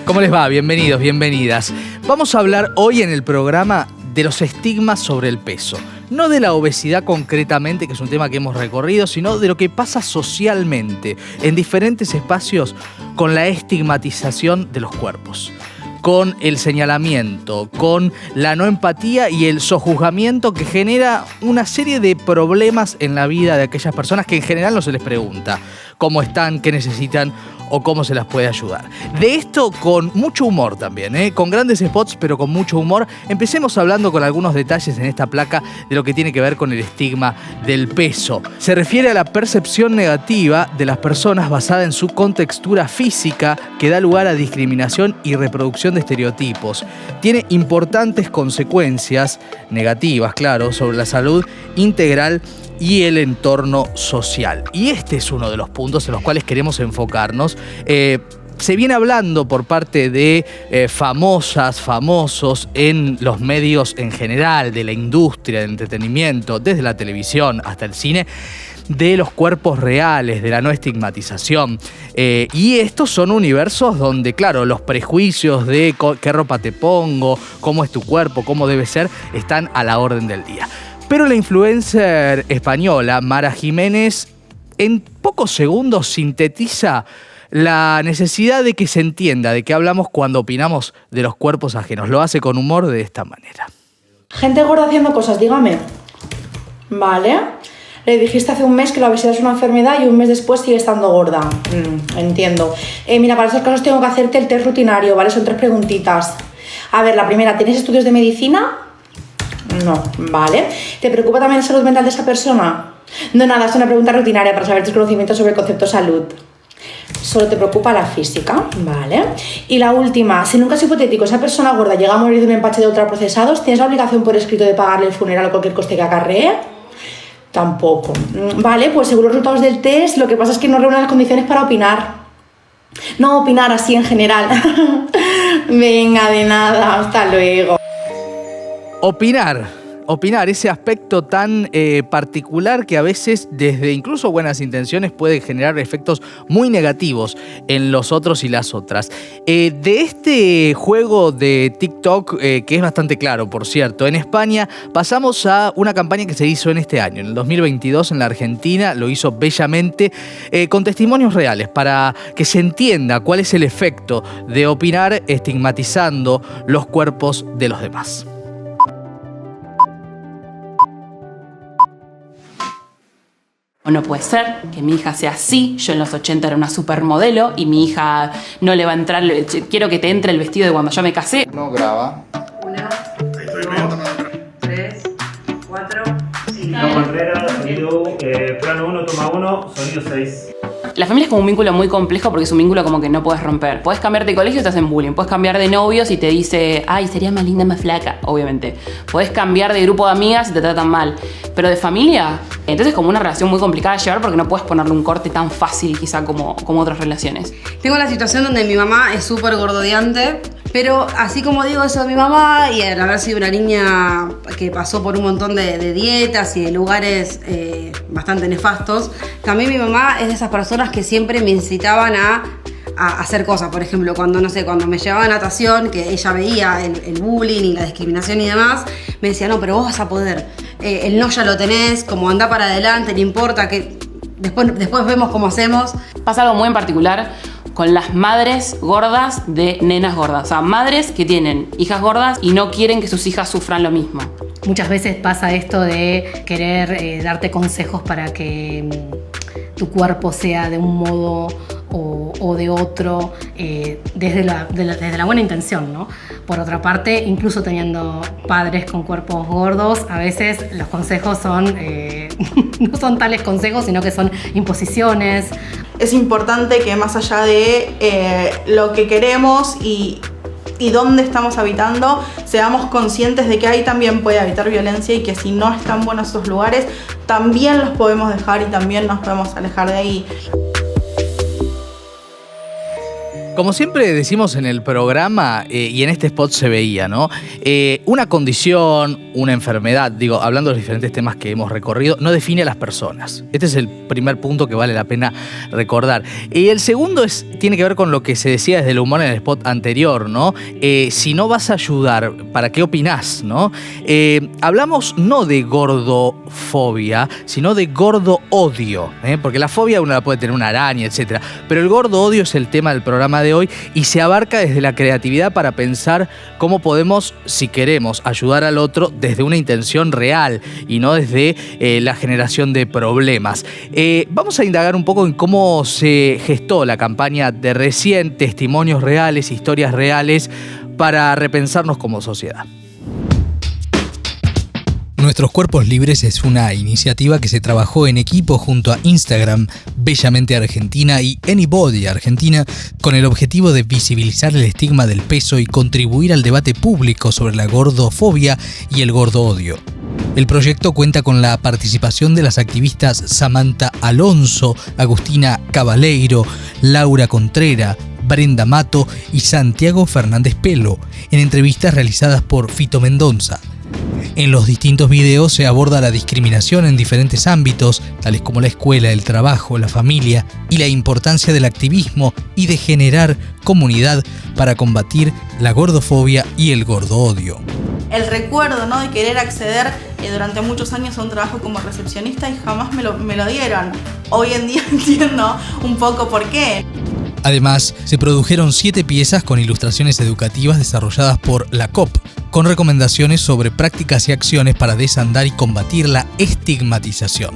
¿Cómo les va? Bienvenidos, bienvenidas. Vamos a hablar hoy en el programa de los estigmas sobre el peso. No de la obesidad concretamente, que es un tema que hemos recorrido, sino de lo que pasa socialmente en diferentes espacios con la estigmatización de los cuerpos, con el señalamiento, con la no empatía y el sojuzgamiento que genera una serie de problemas en la vida de aquellas personas que en general no se les pregunta cómo están, qué necesitan o cómo se las puede ayudar. De esto con mucho humor también, con grandes spots pero con mucho humor. Empecemos hablando con algunos detalles en esta placa de lo que tiene que ver con el estigma del peso. Se refiere a la percepción negativa de las personas basada en su contextura física que da lugar a discriminación y reproducción de estereotipos. Tiene importantes consecuencias negativas, claro, sobre la salud integral y el entorno social. Y este es uno de los puntos en los cuales queremos enfocarnos. Se viene hablando por parte de famosos en los medios en general, de la industria del entretenimiento, desde la televisión hasta el cine, de los cuerpos reales, de la no estigmatización. Y estos son universos donde, claro, los prejuicios de qué ropa te pongo, cómo es tu cuerpo, cómo debe ser, están a la orden del día. Pero la influencer española Mara Jiménez en pocos segundos sintetiza la necesidad de que se entienda de qué hablamos cuando opinamos de los cuerpos ajenos. Lo hace con humor de esta manera. Gente gorda haciendo cosas, dígame. Vale. Le dijiste hace un mes que la obesidad es una enfermedad y un mes después sigue estando gorda. Entiendo. Mira, para esos casos tengo que hacerte el test rutinario, ¿vale? Son 3 preguntitas. A ver, la primera, ¿tienes estudios de medicina? No, vale. ¿Te preocupa también la salud mental de esa persona? No, nada, es una pregunta rutinaria para saber tus conocimientos sobre el concepto salud. Solo te preocupa la física, vale. Y la última, si en un caso hipotético esa persona gorda llega a morir de un empache de ultraprocesados, ¿tienes la obligación por escrito de pagarle el funeral o cualquier coste que acarree? Tampoco. Vale, pues según los resultados del test, lo que pasa es que no reúnen las condiciones para opinar. No opinar así en general. Venga, de nada, hasta luego. Opinar, ese aspecto tan particular que a veces desde incluso buenas intenciones puede generar efectos muy negativos en los otros y las otras. De este juego de TikTok, que es bastante claro, por cierto, en España pasamos a una campaña que se hizo en este año, en el 2022 en la Argentina, lo hizo bellamente, con testimonios reales para que se entienda cuál es el efecto de opinar estigmatizando los cuerpos de los demás. O no puede ser que mi hija sea así. Yo en los 80 era una supermodelo y mi hija no le va a entrar. Quiero que te entre el vestido de cuando yo me casé. No graba. 1, 2, 3, 4, 5. No Contreras, sonido plano 1, toma 1, sonido 6. La familia es como un vínculo muy complejo porque es un vínculo como que no puedes romper. Puedes cambiar de colegio y te hacen bullying. Puedes cambiar de novios y te dice, ay, sería más linda, más flaca, obviamente. Puedes cambiar de grupo de amigas y te tratan mal. Pero de familia, entonces es como una relación muy complicada de llevar porque no puedes ponerle un corte tan fácil quizá como otras relaciones. Tengo la situación donde mi mamá es súper gordodeante, pero así como digo eso de mi mamá, y al haber sido una niña que pasó por un montón de dietas y de lugares bastante nefastos, también mi mamá es de esas personas que siempre me incitaban a hacer cosas. Por ejemplo, cuando me llevaba a natación, que ella veía el bullying y la discriminación y demás, me decía, no, pero vos vas a poder. El no ya lo tenés, como anda para adelante, no importa, que después vemos cómo hacemos. Pasa algo muy en particular con las madres gordas de nenas gordas. O sea, madres que tienen hijas gordas y no quieren que sus hijas sufran lo mismo. Muchas veces pasa esto de querer darte consejos para que tu cuerpo sea de un modo o de otro, desde la buena intención, ¿no? Por otra parte, incluso teniendo padres con cuerpos gordos, a veces los consejos son no son tales consejos, sino que son imposiciones. Es importante que más allá de lo que queremos y dónde estamos habitando, seamos conscientes de que ahí también puede habitar violencia y que si no están buenos esos lugares, también los podemos dejar y también nos podemos alejar de ahí. Como siempre decimos en el programa, y en este spot se veía, ¿no? Una condición, una enfermedad, digo, hablando de los diferentes temas que hemos recorrido, no define a las personas. Este es el primer punto que vale la pena recordar. Y el segundo tiene que ver con lo que se decía desde el humor en el spot anterior, ¿no? Si no vas a ayudar, ¿para qué opinás, no? Hablamos no de gordofobia, sino de gordo odio, porque la fobia uno la puede tener una araña, etc. Pero el gordo odio es el tema del programa de hoy y se abarca desde la creatividad para pensar cómo podemos, si queremos, ayudar al otro desde una intención real y no desde la generación de problemas. Vamos a indagar un poco en cómo se gestó la campaña de recién, testimonios reales, historias reales, para repensarnos como sociedad. Nuestros Cuerpos Libres es una iniciativa que se trabajó en equipo junto a Instagram, Bellamente Argentina y Anybody Argentina, con el objetivo de visibilizar el estigma del peso y contribuir al debate público sobre la gordofobia y el gordo odio. El proyecto cuenta con la participación de las activistas Samantha Alonso, Agustina Cabaleiro, Laura Contrera, Brenda Mato y Santiago Fernández Pelo, en entrevistas realizadas por Fito Mendonza. En los distintos videos se aborda la discriminación en diferentes ámbitos, tales como la escuela, el trabajo, la familia y la importancia del activismo y de generar comunidad para combatir la gordofobia y el gordo odio. El recuerdo, ¿no?, de querer acceder durante muchos años a un trabajo como recepcionista y jamás me lo dieron. Hoy en día entiendo un poco por qué. Además, se produjeron 7 piezas con ilustraciones educativas desarrolladas por la COP, con recomendaciones sobre prácticas y acciones para desandar y combatir la estigmatización.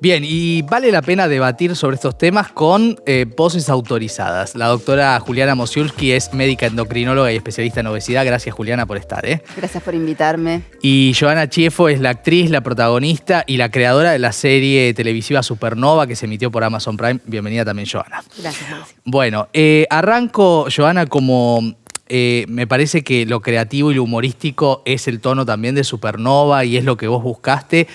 Bien, y vale la pena debatir sobre estos temas con voces autorizadas. La doctora Juliana Mosiulski es médica endocrinóloga y especialista en obesidad. Gracias, Juliana, por estar. Gracias por invitarme. Y Joana Chiefo es la actriz, la protagonista y la creadora de la serie televisiva Supernova que se emitió por Amazon Prime. Bienvenida también, Joana. Gracias, Marcia. Bueno, arranco, Joana, como... me parece que lo creativo y lo humorístico es el tono también de Supernova y es lo que vos buscaste.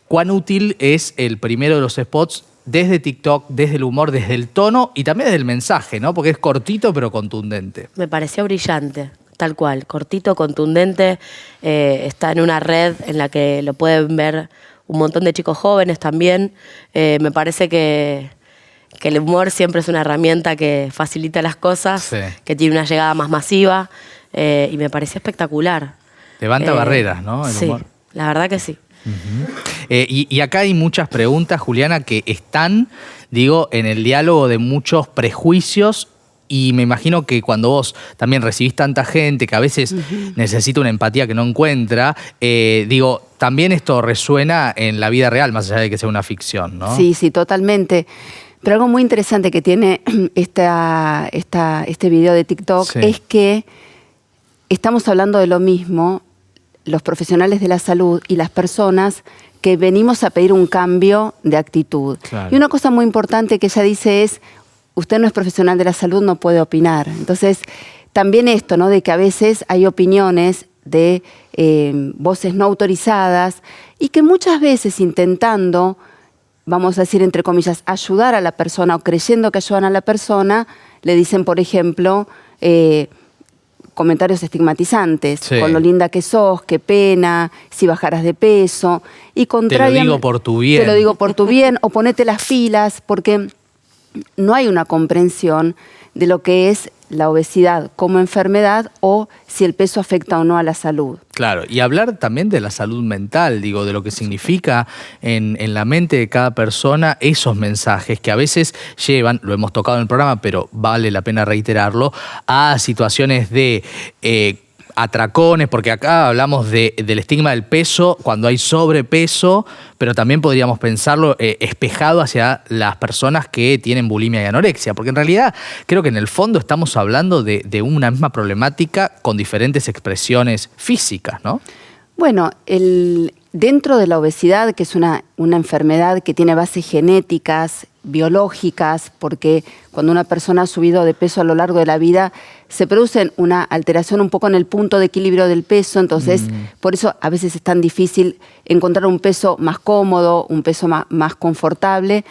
¿Cuán útil es el primero de los spots desde TikTok, desde el humor, desde el tono y también desde el mensaje, ¿no? Porque es cortito pero contundente. Me pareció brillante, tal cual, cortito, contundente. Está en una red en la que lo pueden ver un montón de chicos jóvenes también. Me parece que el humor siempre es una herramienta que facilita las cosas, sí, que tiene una llegada más masiva y me pareció espectacular. Levanta barreras, ¿no? El humor. Sí, la verdad que sí. Y acá hay muchas preguntas, Juliana, que están, digo, en el diálogo de muchos prejuicios y me imagino que cuando vos también recibís tanta gente que a veces necesita una empatía que no encuentra, digo, también esto resuena en la vida real, más allá de que sea una ficción, ¿no? Sí, sí, totalmente. Pero algo muy interesante que tiene este video de TikTok, sí, es que estamos hablando de lo mismo, los profesionales de la salud y las personas que venimos a pedir un cambio de actitud. Claro. Y una cosa muy importante que ella dice es, usted no es profesional de la salud, no puede opinar. Entonces, también esto, ¿no?, de que a veces hay opiniones de voces no autorizadas y que muchas veces intentando, vamos a decir entre comillas, ayudar a la persona o creyendo que ayudan a la persona, le dicen, por ejemplo, comentarios estigmatizantes, sí, con lo linda que sos, qué pena, si bajaras de peso. Y te lo digo por tu bien. Te lo digo por tu bien, o ponete las pilas, porque no hay una comprensión de lo que es la obesidad como enfermedad o si el peso afecta o no a la salud. Claro, y hablar también de la salud mental, digo, de lo que significa en la mente de cada persona esos mensajes que a veces llevan, lo hemos tocado en el programa, pero vale la pena reiterarlo, a situaciones de atracones, porque acá hablamos del estigma del peso cuando hay sobrepeso, pero también podríamos pensarlo espejado hacia las personas que tienen bulimia y anorexia, porque en realidad creo que en el fondo estamos hablando de una misma problemática con diferentes expresiones físicas, ¿no? Bueno, dentro de la obesidad, que es una enfermedad que tiene bases genéticas, biológicas, porque cuando una persona ha subido de peso a lo largo de la vida, se produce una alteración un poco en el punto de equilibrio del peso, entonces por eso a veces es tan difícil encontrar un peso más cómodo, un peso más confortable.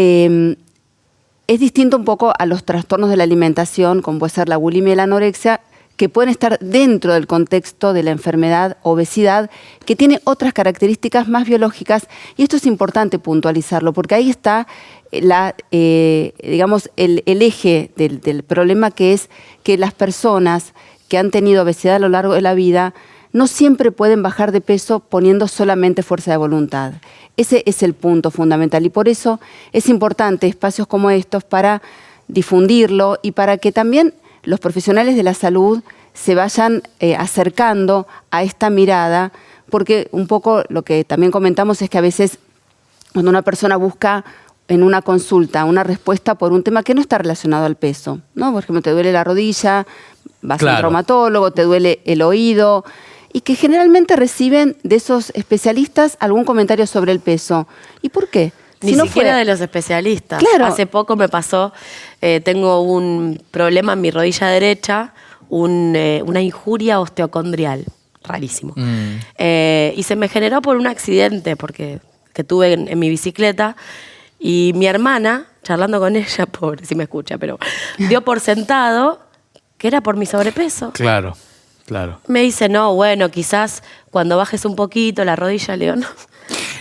es distinto un poco a los trastornos de la alimentación, como puede ser la bulimia y la anorexia, que pueden estar dentro del contexto de la enfermedad obesidad, que tiene otras características más biológicas, y esto es importante puntualizarlo, porque ahí está digamos, el eje del problema, que es que las personas que han tenido obesidad a lo largo de la vida no siempre pueden bajar de peso poniendo solamente fuerza de voluntad. Ese es el punto fundamental, y por eso es importante espacios como estos para difundirlo y para que también los profesionales de la salud se vayan acercando a esta mirada, porque un poco lo que también comentamos es que a veces cuando una persona busca en una consulta una respuesta por un tema que no está relacionado al peso, ¿no? Por ejemplo, te duele la rodilla, vas a un traumatólogo, te duele el oído, y que generalmente reciben de esos especialistas algún comentario sobre el peso. ¿Y por qué? Ni siquiera de los especialistas. Claro. Hace poco me pasó, tengo un problema en mi rodilla derecha, una injuria osteocondrial, rarísimo. Y se me generó por un accidente que tuve en mi bicicleta, y mi hermana, charlando con ella, pobre si me escucha, pero dio por sentado que era por mi sobrepeso. Claro. Me dice, no, bueno, quizás cuando bajes un poquito la rodilla, le digo, no.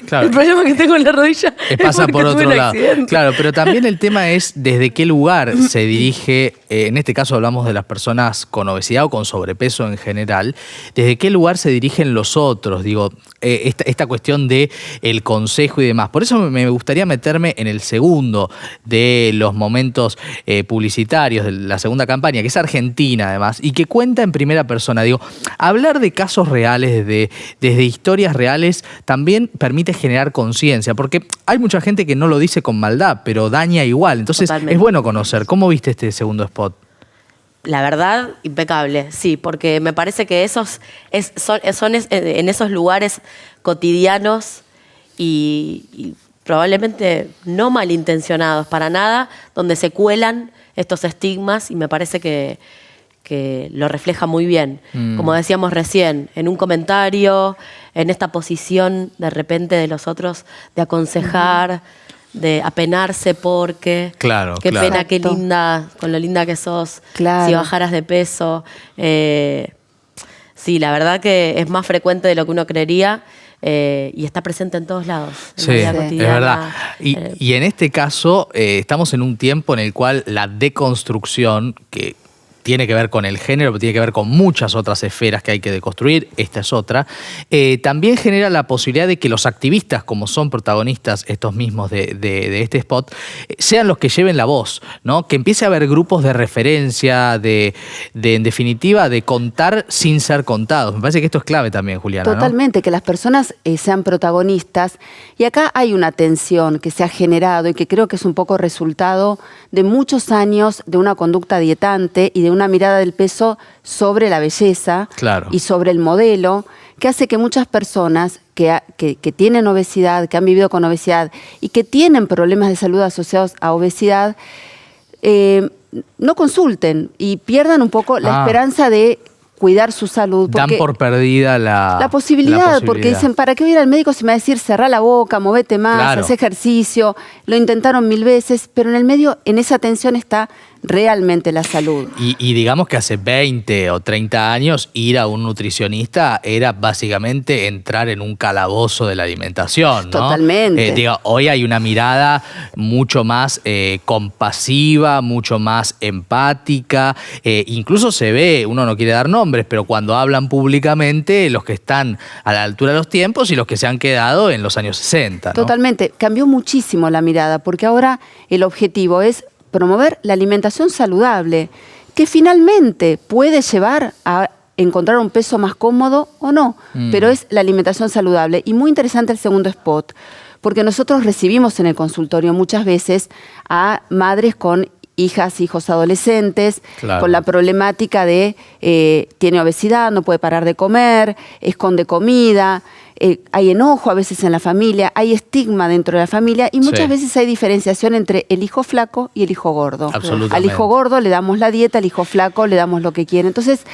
Claro. El problema que tengo en la rodilla pasa es por porque otro tuve un lado. accidente. Claro, pero también el tema es desde qué lugar se dirige, en este caso hablamos de las personas con obesidad o con sobrepeso en general, desde qué lugar se dirigen los otros, digo, esta cuestión de el consejo y demás. Por eso me gustaría meterme en el segundo de los momentos publicitarios de la segunda campaña, que es Argentina además, y que cuenta en primera persona. Digo, hablar de casos reales, desde historias reales, también permite generar conciencia, porque hay mucha gente que no lo dice con maldad, pero daña igual. Entonces, totalmente. Es bueno conocer. ¿Cómo viste este segundo spot? La verdad, impecable, sí, porque me parece que son en esos lugares cotidianos y probablemente no malintencionados para nada, donde se cuelan estos estigmas, y me parece que lo refleja muy bien. Como decíamos recién, en un comentario, en esta posición de repente de los otros, de aconsejar, de apenarse porque qué pena, qué linda, con lo linda que sos, si bajaras de peso. Sí, la verdad que es más frecuente de lo que uno creería. Y está presente en todos lados. Sí, es verdad. Y en este caso estamos en un tiempo en el cual la deconstrucción, que tiene que ver con el género, pero tiene que ver con muchas otras esferas que hay que deconstruir, esta es otra, también genera la posibilidad de que los activistas, como son protagonistas estos mismos de este spot, sean los que lleven la voz, ¿no? Que empiece a haber grupos de referencia, en definitiva, de contar sin ser contados. Me parece que esto es clave también, Juliana, Totalmente, ¿no? Que las personas sean protagonistas. Y acá hay una tensión que se ha generado y que creo que es un poco resultado de muchos años de una conducta dietante y de una mirada del peso sobre la belleza y sobre el modelo, que hace que muchas personas que tienen obesidad, que han vivido con obesidad y que tienen problemas de salud asociados a obesidad, no consulten y pierdan un poco la esperanza de cuidar su salud. Dan por perdida la posibilidad, porque dicen, ¿para qué voy a ir al médico si me va a decir cerrá la boca, movete más, haz ejercicio? Lo intentaron 1000 veces, pero en el medio, en esa tensión está realmente la salud. Y digamos que hace 20 o 30 años ir a un nutricionista era básicamente entrar en un calabozo de la alimentación, ¿no? Totalmente. Hoy hay una mirada mucho más compasiva, mucho más empática, incluso se ve, uno no quiere dar nombres, pero cuando hablan públicamente, los que están a la altura de los tiempos y los que se han quedado en los años 60, ¿no? Totalmente. Cambió muchísimo la mirada, porque ahora el objetivo es promover la alimentación saludable, que finalmente puede llevar a encontrar un peso más cómodo o no, pero es la alimentación saludable. Y muy interesante el segundo spot, porque nosotros recibimos en el consultorio muchas veces a madres con hijas, hijos adolescentes, con la problemática de tiene obesidad, no puede parar de comer, esconde comida, hay enojo a veces en la familia, hay estigma dentro de la familia y muchas veces hay diferenciación entre el hijo flaco y el hijo gordo. Al hijo gordo le damos la dieta, al hijo flaco le damos lo que quiere. Entonces,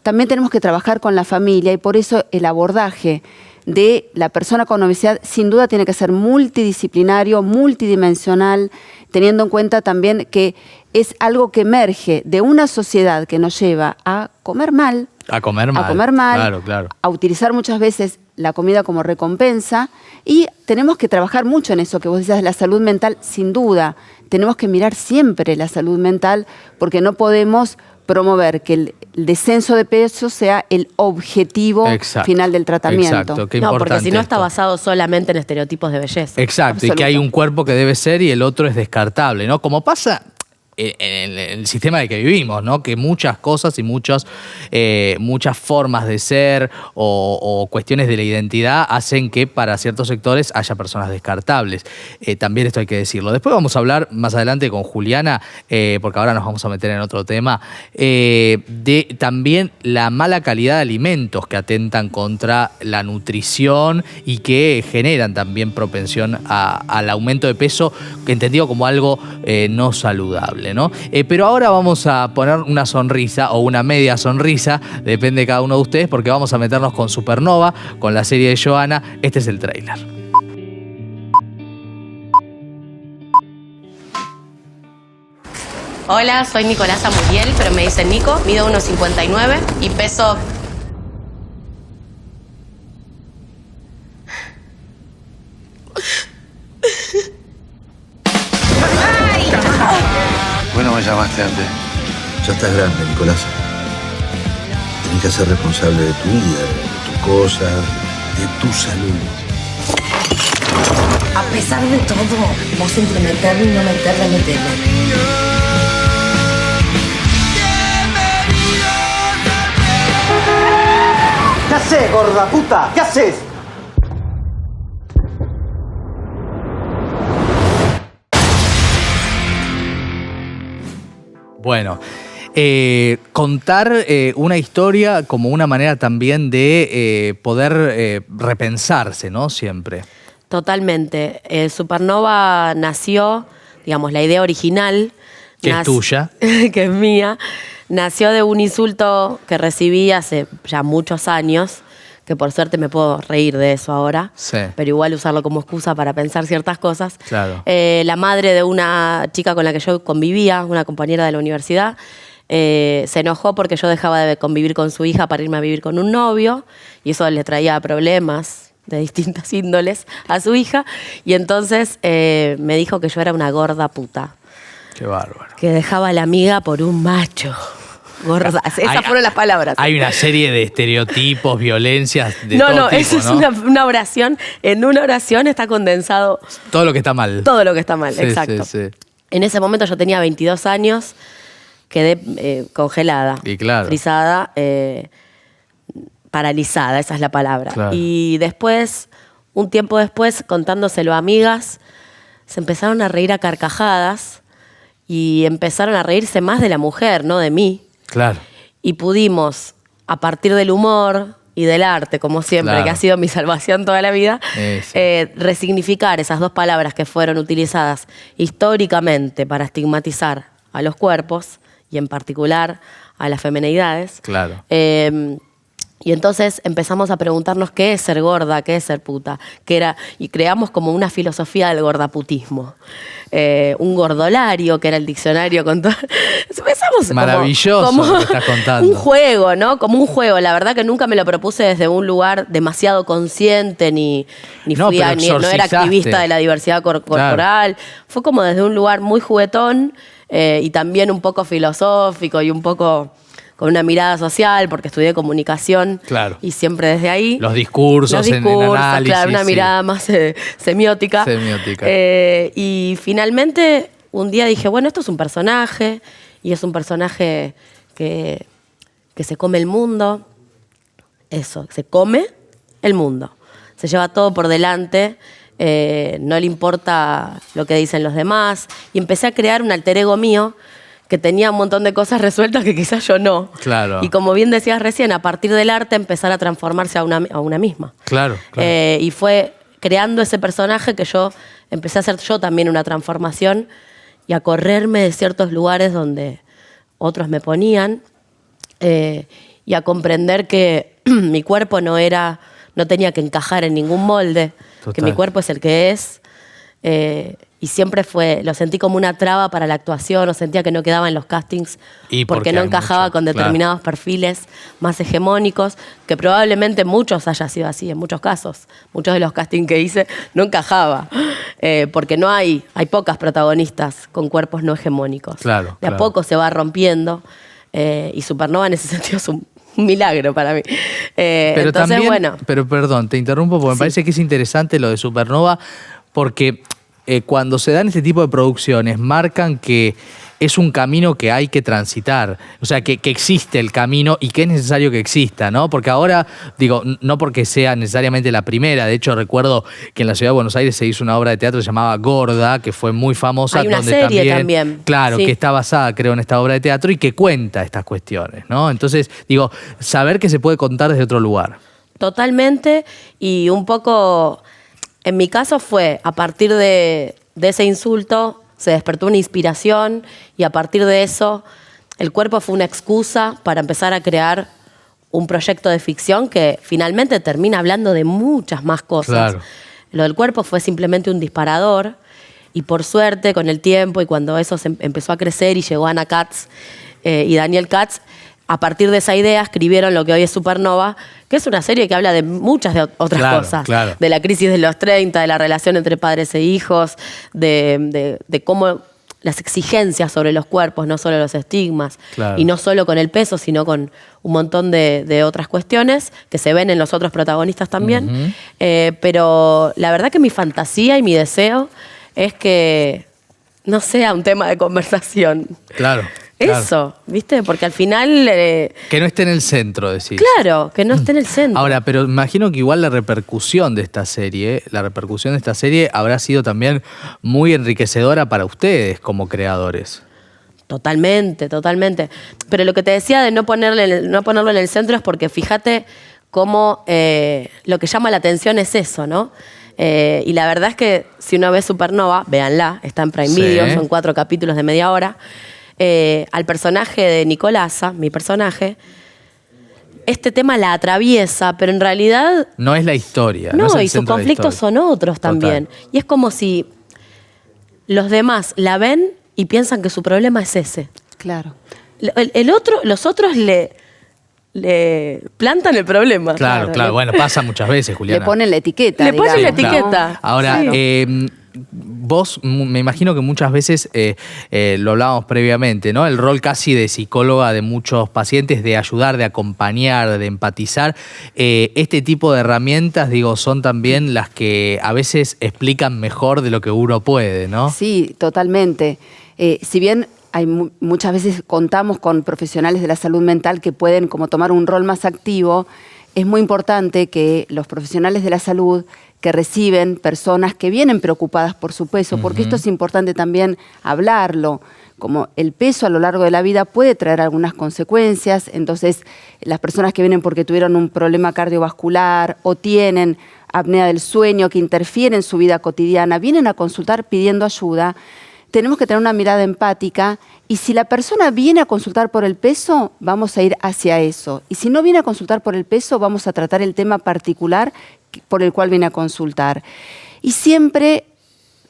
también tenemos que trabajar con la familia y por eso el abordaje de la persona con obesidad sin duda tiene que ser multidisciplinario, multidimensional, teniendo en cuenta también que es algo que emerge de una sociedad que nos lleva a comer mal. A comer mal. Claro, claro. A utilizar muchas veces la comida como recompensa y tenemos que trabajar mucho en eso que vos decías de la salud mental, sin duda. Tenemos que mirar siempre la salud mental porque no podemos promover que el descenso de peso sea el objetivo final del tratamiento. Exacto, qué no, importante porque si no está esto. basado solamente en estereotipos de belleza. Exacto, y que hay un cuerpo que debe ser y el otro es descartable, ¿no? Como pasa en el sistema en el que vivimos, ¿no? Que muchas cosas y muchas formas de ser o cuestiones de la identidad hacen que para ciertos sectores haya personas descartables. También esto hay que decirlo. Después vamos a hablar más adelante con Juliana, porque ahora nos vamos a meter en otro tema, de también la mala calidad de alimentos que atentan contra la nutrición y que generan también propensión al aumento de peso, entendido como algo no saludable, ¿no? Pero ahora vamos a poner una sonrisa o una media sonrisa, depende de cada uno de ustedes, porque vamos a meternos con Supernova, con la serie de Johanna. Este es el tráiler. Hola, soy Nicolasa Muriel, pero me dicen Nico, mido 1,59 y peso... Bueno, me llamaste antes. Ya estás grande, Nicolás. Tenés que ser responsable de tu vida, de tus cosas, de tu salud. A pesar de todo, vos entre meterle y no meterle, meterle. ¿Qué haces, gorda puta? ¿Qué haces? Bueno, contar una historia como una manera también de poder repensarse, ¿no? Siempre. Totalmente. Supernova nació, digamos, la idea original... Que es tuya. Que es mía. Nació de un insulto que recibí hace ya muchos años, que por suerte me puedo reír de eso ahora, Sí. pero igual usarlo como excusa para pensar ciertas cosas. Claro. La madre de una chica con la que yo convivía, una compañera de la universidad, se enojó porque yo dejaba de convivir con su hija para irme a vivir con un novio, y eso le traía problemas de distintas índoles a su hija, y entonces me dijo que yo era una gorda puta. Qué bárbaro. Que dejaba a la amiga por un macho. Gorda. Esas fueron las palabras. Hay una serie de estereotipos, violencias de no, todo no, tipo, eso es ¿no? una oración. En una oración está condensado Todo lo que está mal. todo lo que está mal, Sí, exacto. sí, sí. En ese momento yo tenía 22 años, quedé congelada, Y claro. frisada, paralizada, esa es la palabra. Claro. Y después, un tiempo después, contándoselo a amigas, se empezaron a reír a carcajadas y empezaron a reírse más de la mujer, no de mí. Claro. Y pudimos, a partir del humor y del arte, como siempre, Claro. que ha sido mi salvación toda la vida, Sí. resignificar esas dos palabras que fueron utilizadas históricamente para estigmatizar a los cuerpos y en particular a las femenidades. Claro. Y entonces empezamos a preguntarnos qué es ser gorda, qué es ser puta, y creamos como una filosofía del gordaputismo. Un gordolario, que era el diccionario con todo. Empezamos Maravilloso lo que estás contando. un juego, ¿no? Como un juego. La verdad que nunca me lo propuse desde un lugar demasiado consciente, ni No, fui pero no era exorcizaste. activista de la diversidad corporal. Fue como desde un lugar muy juguetón y también un poco filosófico y un poco con una mirada social, porque estudié comunicación. Claro. Y siempre desde ahí. Los discursos, en análisis. Claro, una sí. mirada más semiótica. Semiótica. Y finalmente, un día dije, bueno, esto es un personaje, y es un personaje que se come el mundo. Eso, se come el mundo. Se lleva todo por delante, no le importa lo que dicen los demás. Y empecé a crear un alter ego mío que tenía un montón de cosas resueltas que quizás yo no. Claro. Y como bien decías recién, a partir del arte empezar a transformarse a una misma. Claro, claro. Y fue creando ese personaje que yo empecé a hacer yo también una transformación y a correrme de ciertos lugares donde otros me ponían y a comprender que mi cuerpo no no tenía que encajar en ningún molde, Total. que mi cuerpo es el que es. Y siempre lo sentí como una traba para la actuación, o sentía que no quedaba en los castings Y porque no hay encajaba mucho, con determinados perfiles más hegemónicos, que probablemente muchos haya sido así, en muchos casos. Muchos de los castings que hice no encajaba, porque hay pocas protagonistas con cuerpos no hegemónicos. Claro, De a poco se va rompiendo, y Supernova en ese sentido es un milagro para mí. Pero entonces, también, bueno, pero perdón, te interrumpo porque me parece que es interesante lo de Supernova, porque cuando se dan este tipo de producciones marcan que es un camino que hay que transitar, o sea, que existe el camino y que es necesario que exista, ¿no? Porque ahora, digo, no porque sea necesariamente la primera, de hecho recuerdo que en la ciudad de Buenos Aires se hizo una obra de teatro llamada Gorda, que fue muy famosa. Hay una donde serie también. Claro, Sí. que está basada, creo, en esta obra de teatro y que cuenta estas cuestiones, ¿no? Entonces, digo, saber que se puede contar desde otro lugar. totalmente, y un poco, en mi caso fue, a partir de ese insulto, se despertó una inspiración, y a partir de eso, el cuerpo fue una excusa para empezar a crear un proyecto de ficción que finalmente termina hablando de muchas más cosas. Claro. Lo del cuerpo fue simplemente un disparador, y por suerte, con el tiempo y cuando eso se empezó a crecer y llegó Ana Katz y Daniel Katz, a partir de esa idea escribieron lo que hoy es Supernova, que es una serie que habla de muchas de otras Claro, cosas. claro. De la crisis de los 30, de la relación entre padres e hijos, de cómo las exigencias sobre los cuerpos, no solo los estigmas, Claro. y no solo con el peso, sino con un montón de otras cuestiones que se ven en los otros protagonistas también. Ujú. Pero la verdad que mi fantasía y mi deseo es que no sea un tema de conversación. Claro. Eso, ¿viste? Porque al final, Que no esté en el centro, decís. claro, que no esté en el centro. Ahora, pero imagino que igual la repercusión de esta serie habrá sido también muy enriquecedora para ustedes como creadores. Totalmente, totalmente. Pero lo que te decía de no ponerlo en el centro es porque fíjate cómo lo que llama la atención es eso, ¿no? Y la verdad es que si uno ve Supernova, véanla, está en Prime Sí. Video, son 4 capítulos de media hora. Al personaje de Nicolasa, mi personaje, este tema la atraviesa, pero en realidad No es la historia. no, es el y sus centro de la conflictos historia. son otros también. Total. Y es como si los demás la ven y piensan que su problema es ese. Claro. Los otros le plantan el problema. Claro, bueno, pasa muchas veces, Juliana. Le ponen la etiqueta. Le ponen la digamos, ¿no? etiqueta. Ahora, Sí. vos, me imagino que muchas veces, lo hablábamos previamente, ¿no? El rol casi de psicóloga de muchos pacientes, de ayudar, de acompañar, de empatizar. Este tipo de herramientas, digo, son también las que a veces explican mejor de lo que uno puede, ¿no? Sí, totalmente. Si bien muchas veces contamos con profesionales de la salud mental que pueden como tomar un rol más activo, es muy importante que los profesionales de la salud que reciben personas que vienen preocupadas por su peso, porque esto es importante también hablarlo, como el peso a lo largo de la vida puede traer algunas consecuencias, entonces las personas que vienen porque tuvieron un problema cardiovascular o tienen apnea del sueño que interfiere en su vida cotidiana, vienen a consultar pidiendo ayuda. Tenemos que tener una mirada empática y si la persona viene a consultar por el peso, vamos a ir hacia eso. Y si no viene a consultar por el peso, vamos a tratar el tema particular por el cual viene a consultar. Y siempre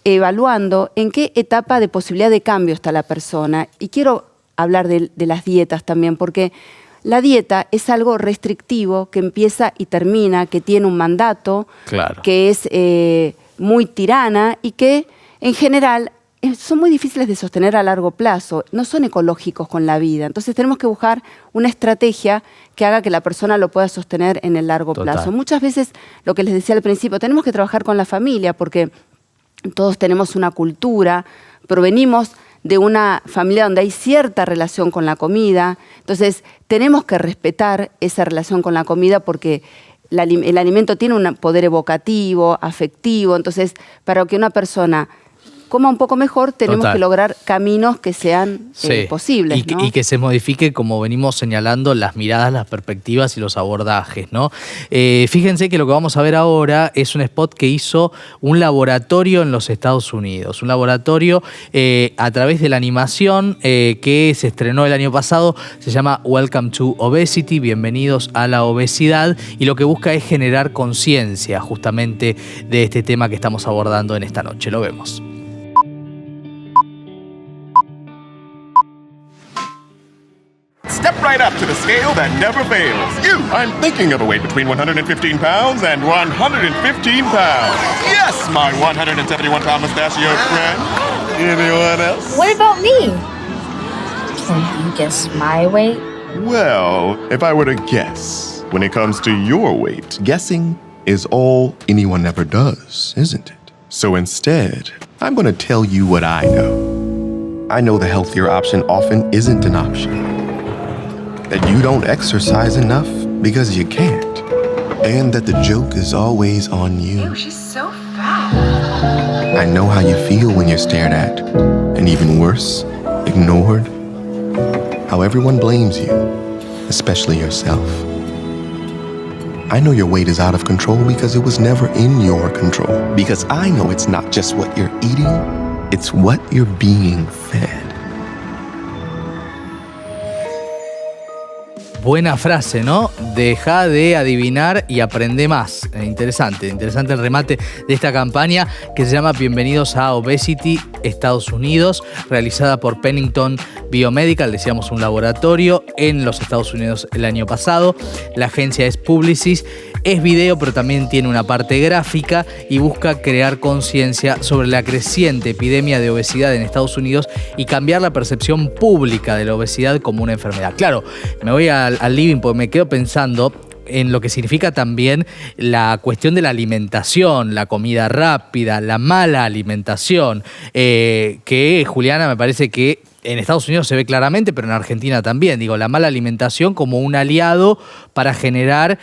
evaluando en qué etapa de posibilidad de cambio está la persona. Y quiero hablar de las dietas también, porque la dieta es algo restrictivo que empieza y termina, que tiene un mandato, Claro. que es muy tirana y que en general son muy difíciles de sostener a largo plazo, no son ecológicos con la vida. Entonces tenemos que buscar una estrategia que haga que la persona lo pueda sostener en el largo Total. plazo. Muchas veces, lo que les decía al principio, tenemos que trabajar con la familia porque todos tenemos una cultura, provenimos de una familia donde hay cierta relación con la comida, entonces tenemos que respetar esa relación con la comida porque el alimento tiene un poder evocativo, afectivo, entonces para que una persona coma un poco mejor, tenemos Total. que lograr caminos que sean Sí. posibles, ¿no? Y que se modifique, como venimos señalando, las miradas, las perspectivas y los abordajes, ¿no? Fíjense que lo que vamos a ver ahora es un spot que hizo un laboratorio en los Estados Unidos. Un laboratorio a través de la animación que se estrenó el año pasado. Se llama Welcome to Obesity, bienvenidos a la obesidad. Y lo que busca es generar conciencia justamente de este tema que estamos abordando en esta noche. Lo vemos. Step right up to the scale that never fails. You! I'm thinking of a weight between 115 pounds and 115 pounds. Yes, my 171-pound mustachio friend. Anyone else? What about me? Can you guess my weight? Well, if I were to guess, when it comes to your weight, guessing is all anyone ever does, isn't it? So instead, I'm going to tell you what I know. I know the healthier option often isn't an option. That you don't exercise enough because you can't. And that the joke is always on you. Ew, she's so fat. I know how you feel when you're stared at. And even worse, ignored. How everyone blames you, especially yourself. I know your weight is out of control because it was never in your control. Because I know it's not just what you're eating, it's what you're being fed. Buena frase, ¿no? Deja de adivinar y aprende más. Interesante el remate de esta campaña que se llama Bienvenidos a Obesity, Estados Unidos, realizada por Pennington Biomedical, decíamos un laboratorio en los Estados Unidos el año pasado. La agencia es Publicis, es video pero también tiene una parte gráfica y busca crear conciencia sobre la creciente epidemia de obesidad en Estados Unidos y cambiar la percepción pública de la obesidad como una enfermedad. Claro, me voy al living porque me quedo pensando en lo que significa también la cuestión de la alimentación, la comida rápida, la mala alimentación, que Juliana me parece que en Estados Unidos se ve claramente, pero en Argentina también. Digo, la mala alimentación como un aliado para generar,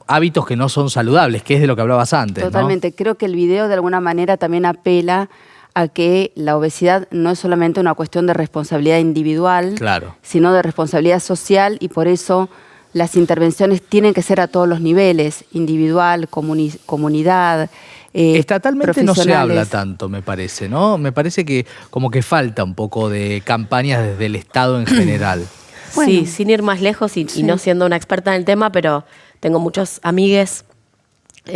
hábitos que no son saludables, que es de lo que hablabas antes, Totalmente. ¿No? Creo que el video de alguna manera también apela a que la obesidad no es solamente una cuestión de responsabilidad individual, claro, sino de responsabilidad social, y por eso las intervenciones tienen que ser a todos los niveles, individual, comunidad, estatalmente no se habla tanto, me parece, ¿no? Me parece que como que falta un poco de campañas desde el Estado en general. Bueno. Sí, sin ir más lejos y no siendo una experta en el tema, pero tengo muchos amigues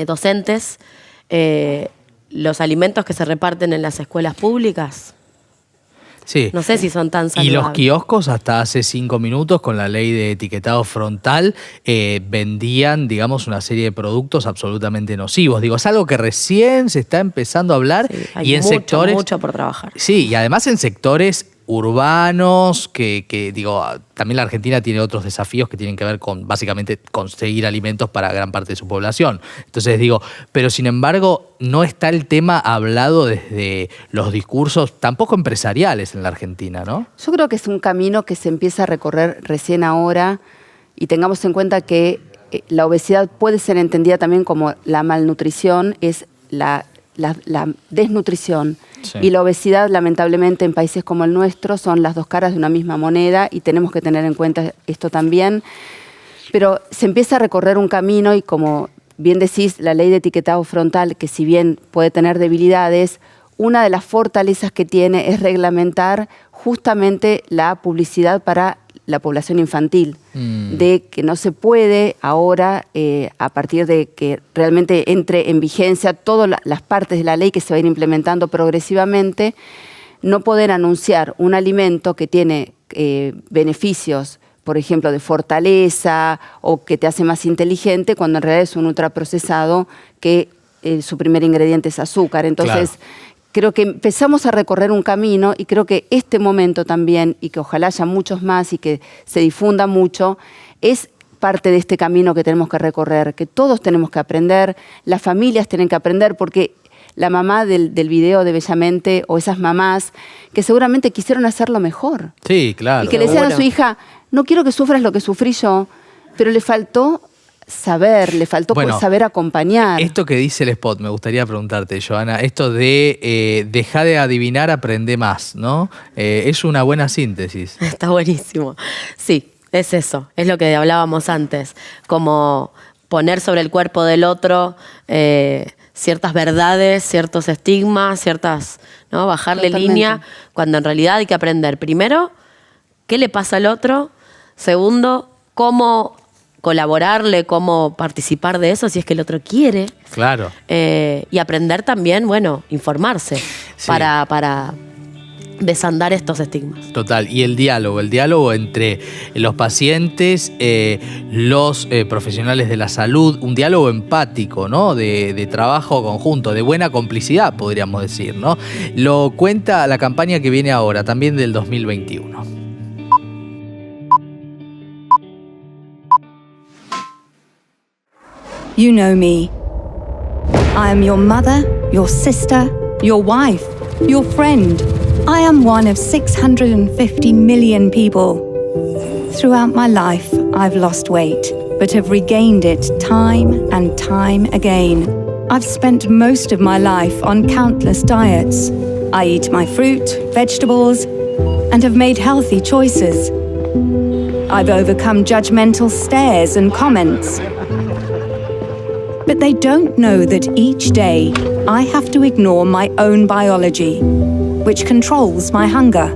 docentes, los alimentos que se reparten en las escuelas públicas. Sí. No sé si son tan saludables. Y los kioscos hasta hace 5 minutos con la ley de etiquetado frontal vendían, digamos, una serie de productos absolutamente nocivos. Digo, es algo que recién se está empezando a hablar y en sectores... mucho por trabajar. Sí, y además en sectores urbanos que digo, también la Argentina tiene otros desafíos que tienen que ver con básicamente conseguir alimentos para gran parte de su población. Entonces digo, pero sin embargo no está el tema hablado desde los discursos tampoco empresariales en la Argentina, ¿no? Yo creo que es un camino que se empieza a recorrer recién ahora, y tengamos en cuenta que la obesidad puede ser entendida también como la malnutrición, es la desnutrición. Sí. Y la obesidad, lamentablemente, en países como el nuestro, son las dos caras de una misma moneda, y tenemos que tener en cuenta esto también. Pero se empieza a recorrer un camino, y como bien decís, la ley de etiquetado frontal, que si bien puede tener debilidades, una de las fortalezas que tiene es reglamentar justamente la publicidad para la población infantil, de que no se puede ahora, a partir de que realmente entre en vigencia todas las partes de la ley que se va a ir implementando progresivamente, no poder anunciar un alimento que tiene beneficios, por ejemplo, de fortaleza o que te hace más inteligente, cuando en realidad es un ultraprocesado que su primer ingrediente es azúcar. Entonces, creo que empezamos a recorrer un camino, y creo que este momento también, y que ojalá haya muchos más y que se difunda mucho, es parte de este camino que tenemos que recorrer, que todos tenemos que aprender, las familias tienen que aprender, porque la mamá del video de Bellamente, o esas mamás que seguramente quisieron hacerlo mejor. Sí, claro. Y que le decían a su hija, no quiero que sufras lo que sufrí yo, pero le faltó saber, le faltó saber acompañar. Esto que dice el spot, me gustaría preguntarte, Joana, esto de dejar de adivinar, aprende más, ¿no? Es una buena síntesis. Está buenísimo. Sí, es eso, es lo que hablábamos antes, como poner sobre el cuerpo del otro ciertas verdades, ciertos estigmas, ¿no? Bajarle Totalmente. línea, cuando en realidad hay que aprender primero qué le pasa al otro, segundo, cómo colaborarle, cómo participar de eso si es que el otro quiere. Claro. Y aprender también, informarse para desandar estos estigmas. Total. Y el diálogo entre los pacientes, los profesionales de la salud, un diálogo empático, ¿no? De trabajo conjunto, de buena complicidad, podríamos decir, ¿no? Lo cuenta la campaña que viene ahora, también del 2021. You know me. I am your mother, your sister, your wife, your friend. I am one of 650 million people. Throughout my life, I've lost weight, but have regained it time and time again. I've spent most of my life on countless diets. I eat my fruit, vegetables, and have made healthy choices. I've overcome judgmental stares and comments. But they don't know that each day I have to ignore my own biology, which controls my hunger.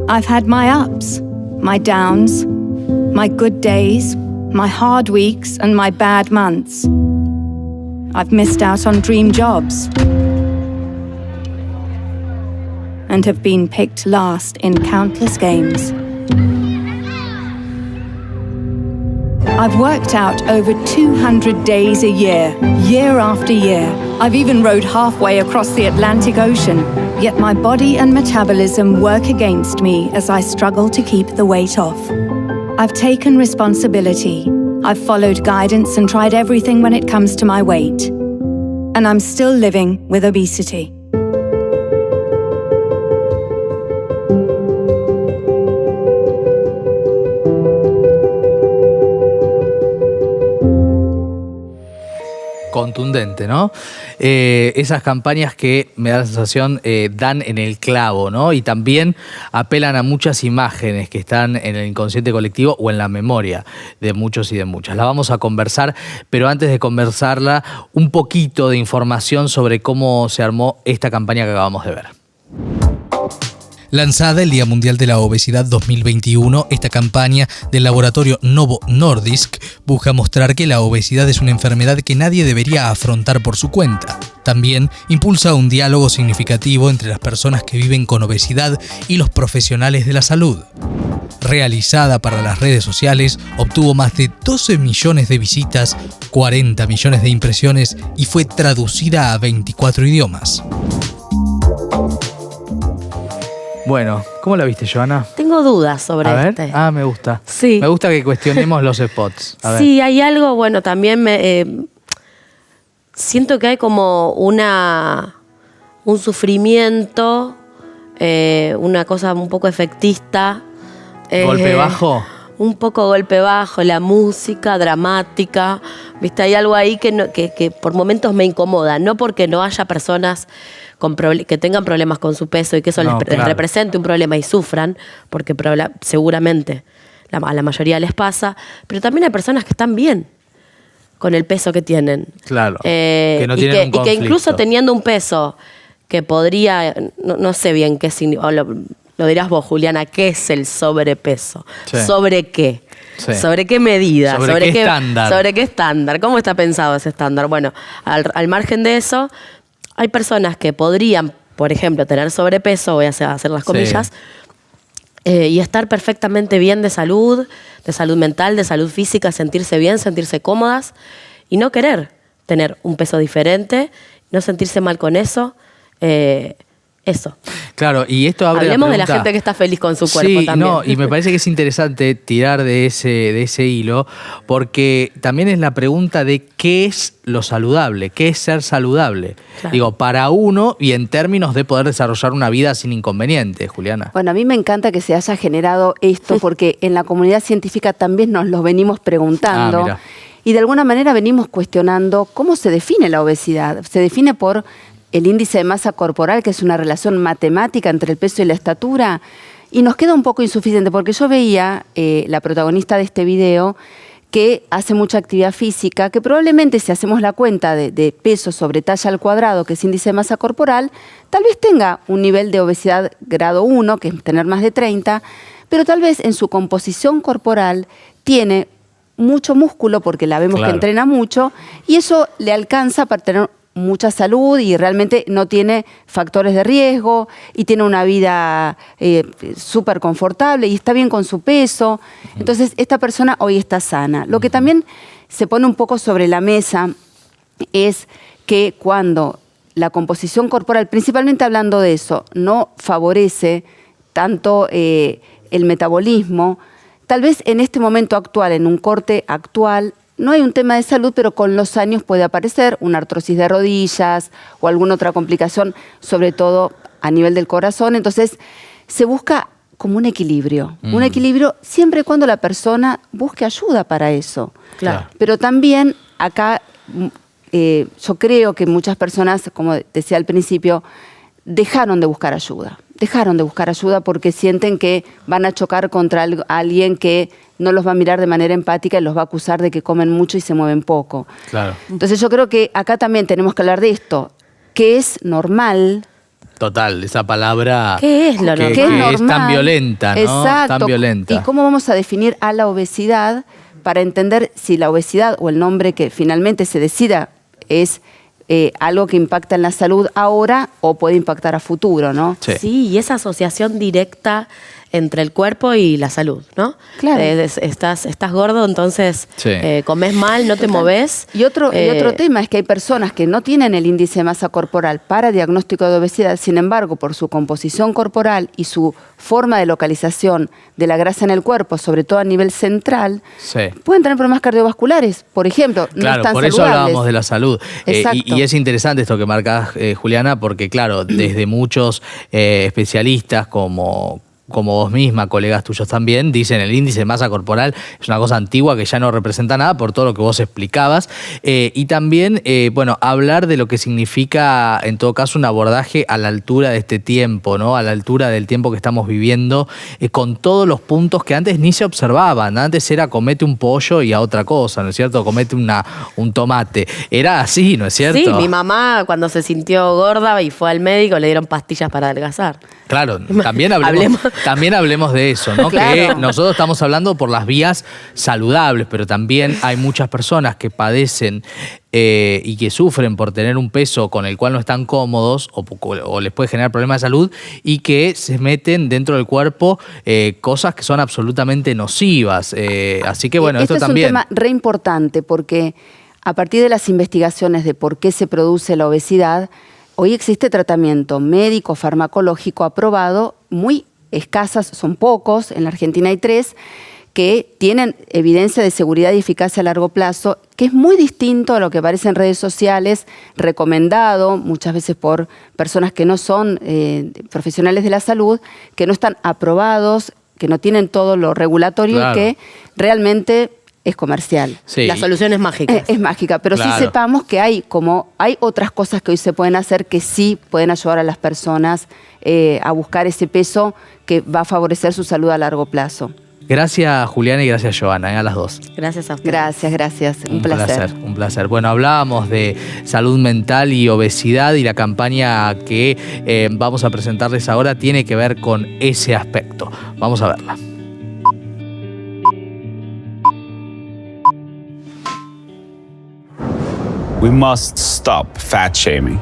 I've had my ups, my downs, my good days, my hard weeks, and my bad months. I've missed out on dream jobs and have been picked last in countless games. I've worked out over 200 days a year, year after year. I've even rowed halfway across the Atlantic Ocean. Yet my body and metabolism work against me as I struggle to keep the weight off. I've taken responsibility. I've followed guidance and tried everything when it comes to my weight. And I'm still living with obesity. Contundente, ¿no? Esas campañas que me da la sensación dan en el clavo, ¿no? Y también apelan a muchas imágenes que están en el inconsciente colectivo o en la memoria de muchos y de muchas. La vamos a conversar, pero antes de conversarla, un poquito de información sobre cómo se armó esta campaña que acabamos de ver. Lanzada el Día Mundial de la Obesidad 2021, esta campaña del laboratorio Novo Nordisk busca mostrar que la obesidad es una enfermedad que nadie debería afrontar por su cuenta. También impulsa un diálogo significativo entre las personas que viven con obesidad y los profesionales de la salud. Realizada para las redes sociales, obtuvo más de 12 millones de visitas, 40 millones de impresiones y fue traducida a 24 idiomas. Bueno, ¿cómo la viste, Joana? Tengo dudas sobre A ver. este. Me gusta. Sí. Me gusta que cuestionemos los spots. A ver. Sí, hay algo, también siento que hay como un sufrimiento, una cosa un poco efectista. ¿Golpe bajo? Un poco golpe bajo, la música dramática, ¿viste? Hay algo ahí que por momentos me incomoda, no porque no haya personas que tengan problemas con su peso y que eso les represente un problema y sufran, porque seguramente a la mayoría les pasa, pero también hay personas que están bien con el peso que tienen. Claro, que no tienen un conflicto. Y que incluso teniendo un peso que podría, no sé bien qué significa, lo dirás vos, Juliana, ¿qué es el sobrepeso? Sí. ¿Sobre qué? Sí. ¿Sobre qué medida? ¿Sobre qué estándar? ¿Sobre qué estándar? ¿Cómo está pensado ese estándar? Bueno, al margen de eso, hay personas que podrían, por ejemplo, tener sobrepeso, voy a hacer las comillas, y estar perfectamente bien de salud mental, de salud física, sentirse bien, sentirse cómodas y no querer tener un peso diferente, no sentirse mal con eso. Es Eso. Claro, y esto abre Hablemos la de la pregunta. gente que está feliz con su cuerpo Sí, también. no, y me parece que es interesante tirar de ese hilo, porque también es la pregunta de qué es lo saludable, qué es ser saludable. Claro. Digo, para uno y en términos de poder desarrollar una vida sin inconvenientes, Juliana. Bueno, a mí me encanta que se haya generado esto porque en la comunidad científica también nos lo venimos preguntando. mira. Y de alguna manera venimos cuestionando cómo se define la obesidad. Se define por el índice de masa corporal, que es una relación matemática entre el peso y la estatura, y nos queda un poco insuficiente, porque yo veía la protagonista de este video que hace mucha actividad física, que probablemente si hacemos la cuenta de peso sobre talla al cuadrado, que es índice de masa corporal, tal vez tenga un nivel de obesidad grado 1, que es tener más de 30, pero tal vez en su composición corporal tiene mucho músculo, porque la vemos Claro. que entrena mucho, y eso le alcanza para tener mucha salud y realmente no tiene factores de riesgo y tiene una vida súper confortable y está bien con su peso. Entonces, esta persona hoy está sana. Lo que también se pone un poco sobre la mesa es que cuando la composición corporal, principalmente hablando de eso, no favorece tanto el metabolismo, tal vez en este momento actual, en un corte actual, no hay un tema de salud, pero con los años puede aparecer una artrosis de rodillas o alguna otra complicación, sobre todo a nivel del corazón. Entonces, se busca como un equilibrio. Un equilibrio siempre y cuando la persona busque ayuda para eso. Claro. Pero también acá yo creo que muchas personas, como decía al principio, dejaron de buscar ayuda. Dejaron de buscar ayuda porque sienten que van a chocar contra alguien que no los va a mirar de manera empática y los va a acusar de que comen mucho y se mueven poco. Claro. Entonces yo creo que acá también tenemos que hablar de esto. ¿Qué es normal? Total, esa palabra ¿Qué es lo normal? ¿Qué es que es normal? tan violenta, ¿no? Exacto. Tan violenta. ¿Y cómo vamos a definir a la obesidad para entender si la obesidad o el nombre que finalmente se decida es algo que impacta en la salud ahora o puede impactar a futuro, ¿no? Sí, y esa asociación directa entre el cuerpo y la salud, ¿no? Claro. Estás gordo, entonces Sí. comes mal, no te moves. Y otro tema es que hay personas que no tienen el índice de masa corporal para diagnóstico de obesidad, sin embargo, por su composición corporal y su forma de localización de la grasa en el cuerpo, sobre todo a nivel central, Sí. pueden tener problemas cardiovasculares, por ejemplo. No Claro, están por eso saludables. hablábamos de la salud. Exacto. Y es interesante esto que marcás, Juliana, porque claro, desde muchos especialistas como vos misma, colegas tuyos también, dicen el índice de masa corporal es una cosa antigua que ya no representa nada por todo lo que vos explicabas. Y también, bueno, hablar de lo que significa, en todo caso, un abordaje a la altura de este tiempo, ¿no? A la altura del tiempo que estamos viviendo, con todos los puntos que antes ni se observaban. Antes era comete un pollo y a otra cosa, ¿no es cierto? Comete un tomate. Era así, ¿no es cierto? Sí, mi mamá cuando se sintió gorda y fue al médico le dieron pastillas para adelgazar. Claro, también hablemos de eso, ¿no? Claro. Que nosotros estamos hablando por las vías saludables, pero también hay muchas personas que padecen y que sufren por tener un peso con el cual no están cómodos o les puede generar problemas de salud y que se meten dentro del cuerpo cosas que son absolutamente nocivas. Así que bueno, esto también. Es un tema re importante porque a partir de las investigaciones de por qué se produce la obesidad, hoy existe tratamiento médico, farmacológico aprobado, muy escasas, son pocos, en la Argentina hay 3, que tienen evidencia de seguridad y eficacia a largo plazo, que es muy distinto a lo que aparece en redes sociales, recomendado muchas veces por personas que no son profesionales de la salud, que no están aprobados, que no tienen todo lo regulatorio Claro. y que realmente es comercial. Sí. La solución es mágica. Es mágica, pero Claro. sí sepamos que hay otras cosas que hoy se pueden hacer que sí pueden ayudar a las personas a buscar ese peso que va a favorecer su salud a largo plazo. Gracias, Juliana, y gracias, Joana, a las dos. Gracias a ustedes. Gracias. Un placer. Un placer. Bueno, hablábamos de salud mental y obesidad y la campaña que vamos a presentarles ahora tiene que ver con ese aspecto. Vamos a verla. We must stop fat shaming.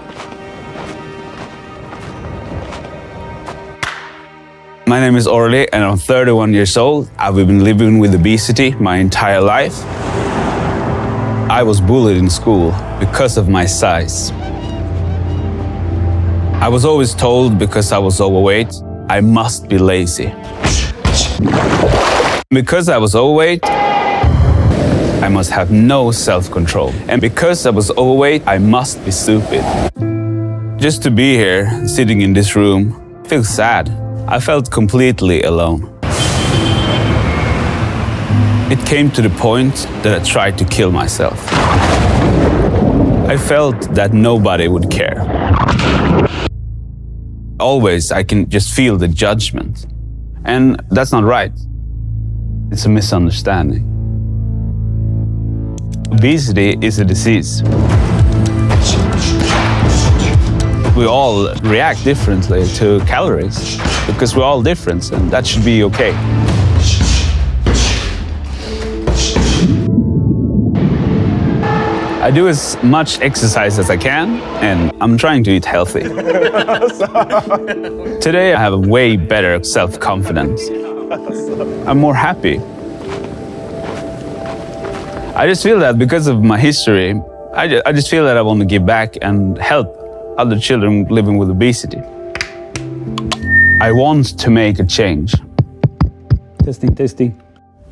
My name is Orly and I'm 31 years old. I've been living with obesity my entire life. I was bullied in school because of my size. I was always told because I was overweight, I must be lazy. Because I was overweight, I must have no self-control. And because I was overweight, I must be stupid. Just to be here, sitting in this room, feels sad. I felt completely alone. It came to the point that I tried to kill myself. I felt that nobody would care. Always, I can just feel the judgment. And that's not right. It's a misunderstanding. Obesity is a disease. We all react differently to calories because we're all different, and that should be okay. I do as much exercise as I can, and I'm trying to eat healthy. Today, I have a way better self-confidence. I'm more happy. I just feel that because of my history, I just feel that I want to give back and help other children living with obesity. I want to make a change. Testing.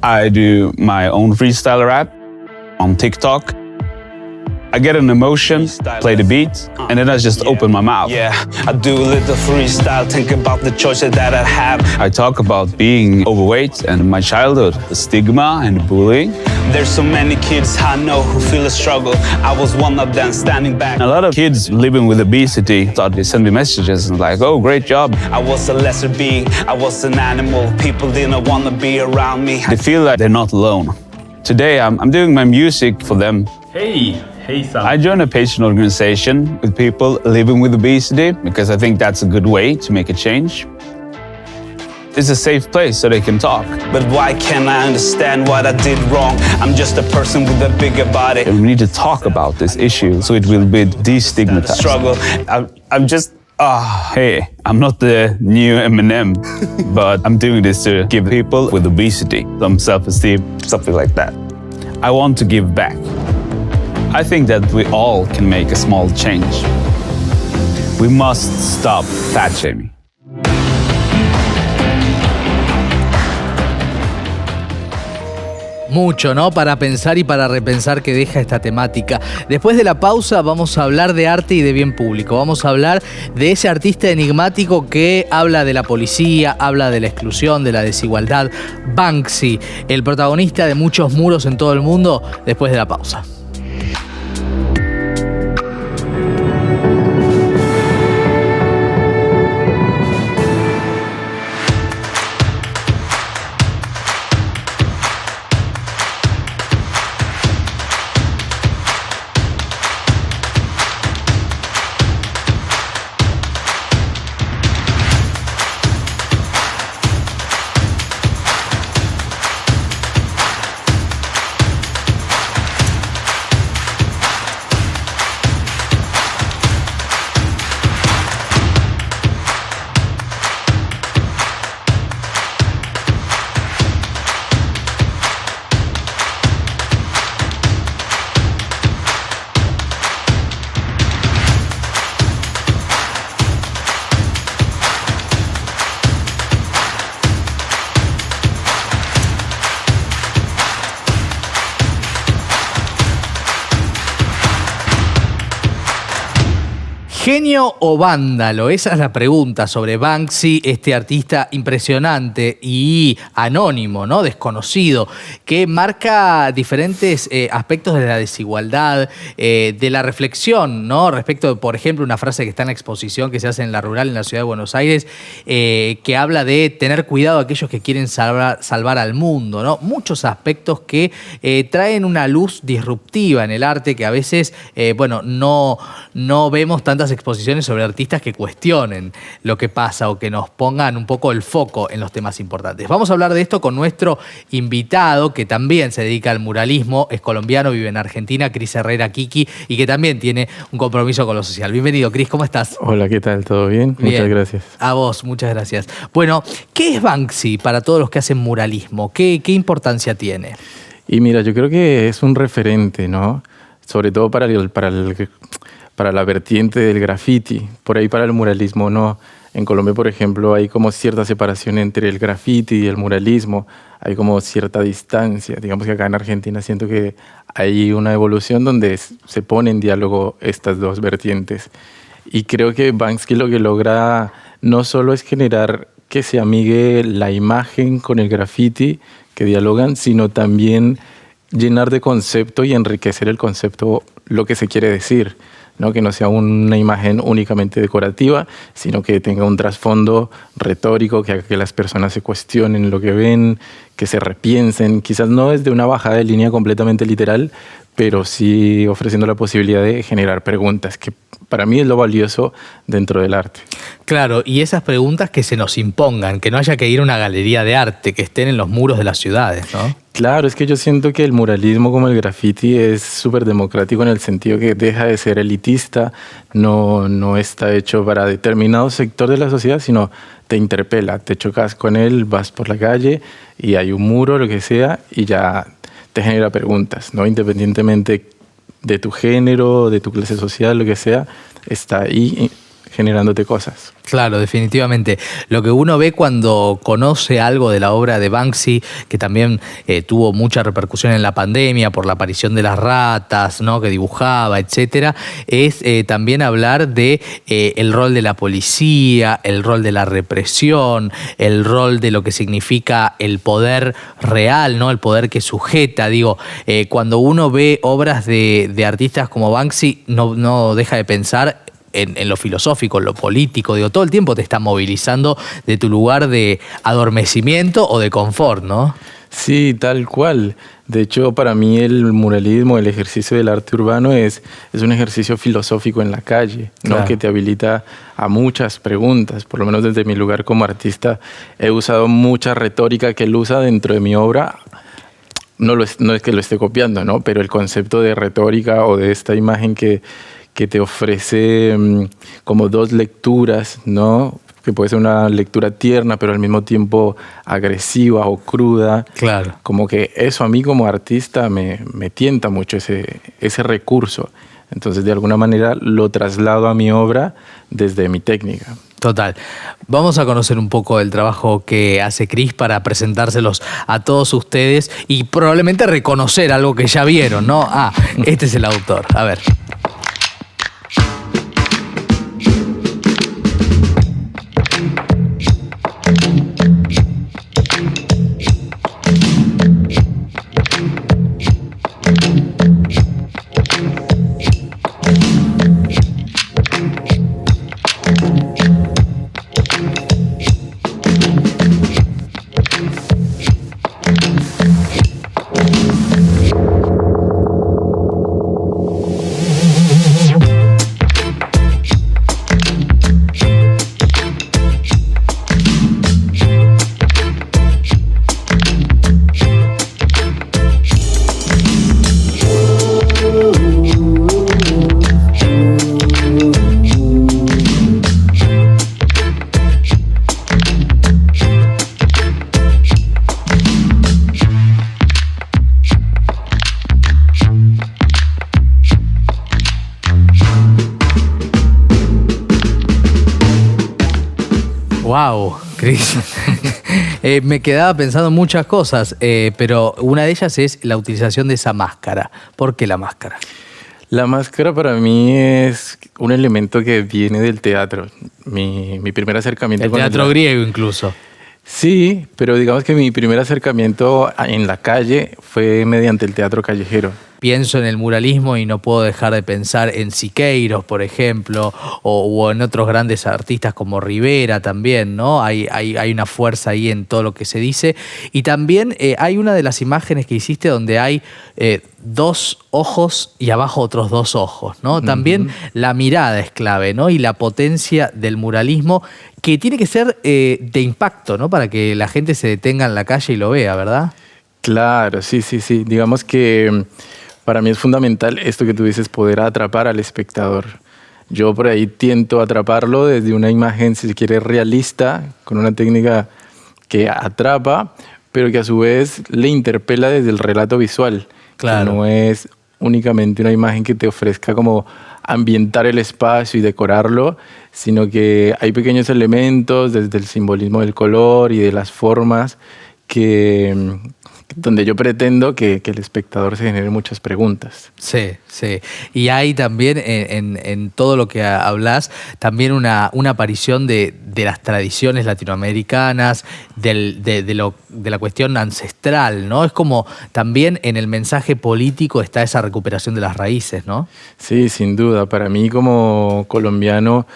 I do my own freestyle rap on TikTok. I get an emotion, play the beat, and then I just open my mouth. Yeah, I do a little freestyle, think about the choices that I have. I talk about being overweight and my childhood, the stigma and bullying. There's so many kids I know who feel a struggle. I was one of them standing back. A lot of kids living with obesity thought they send me messages and like, oh, great job. I was a lesser being, I was an animal. People didn't want to be around me. They feel like they're not alone. Today, I'm doing my music for them. Hey Sam. I joined a patient organization with people living with obesity because I think that's a good way to make a change. It's a safe place so they can talk. But why can't I understand what I did wrong? I'm just a person with a bigger body. And we need to talk about this issue so it will be destigmatized. Struggle. I'm just... Hey, I'm not the new Eminem, but I'm doing this to give people with obesity some self-esteem, something like that. I want to give back. I think that we all can make a small change. We must stop fat shaming. Mucho, ¿no? Para pensar y para repensar que deja esta temática. Después de la pausa vamos a hablar de arte y de bien público. Vamos a hablar de ese artista enigmático que habla de la policía, habla de la exclusión, de la desigualdad. Banksy, el protagonista de muchos muros en todo el mundo, después de la pausa. ¿Genio o vándalo? Esa es la pregunta sobre Banksy, este artista impresionante y anónimo, ¿no? Desconocido, que marca diferentes aspectos de la desigualdad, de la reflexión, ¿no? Respecto de, por ejemplo, una frase que está en la exposición que se hace en La Rural, en la ciudad de Buenos Aires, que habla de tener cuidado a aquellos que quieren salvar al mundo, ¿no? Muchos aspectos que traen una luz disruptiva en el arte que a veces, no vemos tantas exposiciones sobre artistas que cuestionen lo que pasa o que nos pongan un poco el foco en los temas importantes. Vamos a hablar de esto con nuestro invitado, que también se dedica al muralismo, es colombiano, vive en Argentina, Cris Herrera Kiki, y que también tiene un compromiso con lo social. Bienvenido, Cris, ¿cómo estás? Hola, ¿qué tal? ¿Todo bien? Muchas gracias. A vos, muchas gracias. Bueno, ¿qué es Banksy para todos los que hacen muralismo? ¿Qué importancia tiene? Y mira, yo creo que es un referente, ¿no? Sobre todo para para la vertiente del graffiti. Por ahí para el muralismo no. En Colombia, por ejemplo, hay como cierta separación entre el graffiti y el muralismo. Hay como cierta distancia. Digamos que acá en Argentina siento que hay una evolución donde se pone en diálogo estas dos vertientes. Y creo que Banksy lo que logra no solo es generar que se amigue la imagen con el graffiti, que dialogan, sino también llenar de concepto y enriquecer el concepto lo que se quiere decir, ¿no? Que no sea una imagen únicamente decorativa, sino que tenga un trasfondo retórico, que haga que las personas se cuestionen lo que ven, que se repiensen, quizás no desde una bajada de línea completamente literal, pero sí ofreciendo la posibilidad de generar preguntas, que para mí es lo valioso dentro del arte. Claro, y esas preguntas que se nos impongan, que no haya que ir a una galería de arte, que estén en los muros de las ciudades, ¿no? Claro, es que yo siento que el muralismo como el graffiti es súper democrático en el sentido que deja de ser elitista, no está hecho para determinado sector de la sociedad, sino te interpela, te chocas con él, vas por la calle y hay un muro, lo que sea, y ya te genera preguntas, ¿no? Independientemente de tu género, de tu clase social, lo que sea, está ahí generándote cosas. Claro, definitivamente. Lo que uno ve cuando conoce algo de la obra de Banksy, que también tuvo mucha repercusión en la pandemia por la aparición de las ratas, ¿no? Que dibujaba, etcétera, es también hablar de el rol de la policía, el rol de la represión, el rol de lo que significa el poder real, ¿no? El poder que sujeta. Digo, cuando uno ve obras de artistas como Banksy, no deja de pensar en lo filosófico, en lo político, digo, todo el tiempo te está movilizando de tu lugar de adormecimiento o de confort, ¿no? Sí, tal cual. De hecho, para mí el muralismo, el ejercicio del arte urbano es un ejercicio filosófico en la calle, ¿no? Claro. Que te habilita a muchas preguntas. Por lo menos desde mi lugar como artista he usado mucha retórica que él usa dentro de mi obra. No es que lo esté copiando, ¿no? Pero el concepto de retórica o de esta imagen que te ofrece como dos lecturas, ¿no? Que puede ser una lectura tierna, pero al mismo tiempo agresiva o cruda. Claro. Como que eso a mí como artista me tienta mucho ese recurso. Entonces, de alguna manera, lo traslado a mi obra desde mi técnica. Total. Vamos a conocer un poco del trabajo que hace Cris para presentárselos a todos ustedes y probablemente reconocer algo que ya vieron, ¿no? Ah, este es el autor. A ver. Wow, Cris. Me quedaba pensando muchas cosas, pero una de ellas es la utilización de esa máscara. ¿Por qué la máscara? La máscara para mí es un elemento que viene del teatro. Mi primer acercamiento con el teatro griego incluso. Sí, pero digamos que mi primer acercamiento en la calle fue mediante el teatro callejero. Pienso en el muralismo y no puedo dejar de pensar en Siqueiros, por ejemplo, o en otros grandes artistas como Rivera también, ¿no? Hay una fuerza ahí en todo lo que se dice. Y también hay una de las imágenes que hiciste donde hay dos ojos y abajo otros dos ojos, ¿no? También la mirada es clave, ¿no? Y la potencia del muralismo que tiene que ser de impacto, ¿no? Para que la gente se detenga en la calle y lo vea, ¿verdad? Claro, sí. Digamos que para mí es fundamental esto que tú dices, poder atrapar al espectador. Yo por ahí tiento a atraparlo desde una imagen, si se quiere, realista, con una técnica que atrapa, pero que a su vez le interpela desde el relato visual. Claro. Que no es únicamente una imagen que te ofrezca como ambientar el espacio y decorarlo, sino que hay pequeños elementos desde el simbolismo del color y de las formas donde yo pretendo que el espectador se genere muchas preguntas. Sí, sí. Y hay también en todo lo que hablas, también una aparición de las tradiciones latinoamericanas, de la cuestión ancestral, ¿no? Es como también en el mensaje político está esa recuperación de las raíces, ¿no? Sí, sin duda. Para mí como colombiano,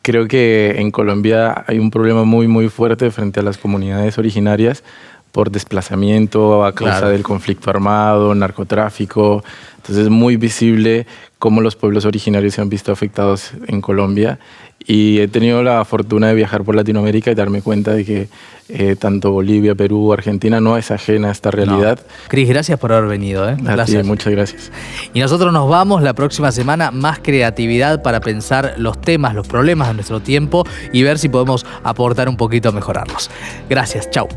creo que en Colombia hay un problema muy, muy fuerte frente a las comunidades originarias por desplazamiento a causa del conflicto armado, narcotráfico. Entonces es muy visible cómo los pueblos originarios se han visto afectados en Colombia. Y he tenido la fortuna de viajar por Latinoamérica y darme cuenta de que tanto Bolivia, Perú, Argentina no es ajena a esta realidad. No. Cris, gracias por haber venido. Un placer. Muchas gracias. Y nosotros nos vamos la próxima semana, más creatividad para pensar los temas, los problemas de nuestro tiempo y ver si podemos aportar un poquito a mejorarlos. Gracias, chau.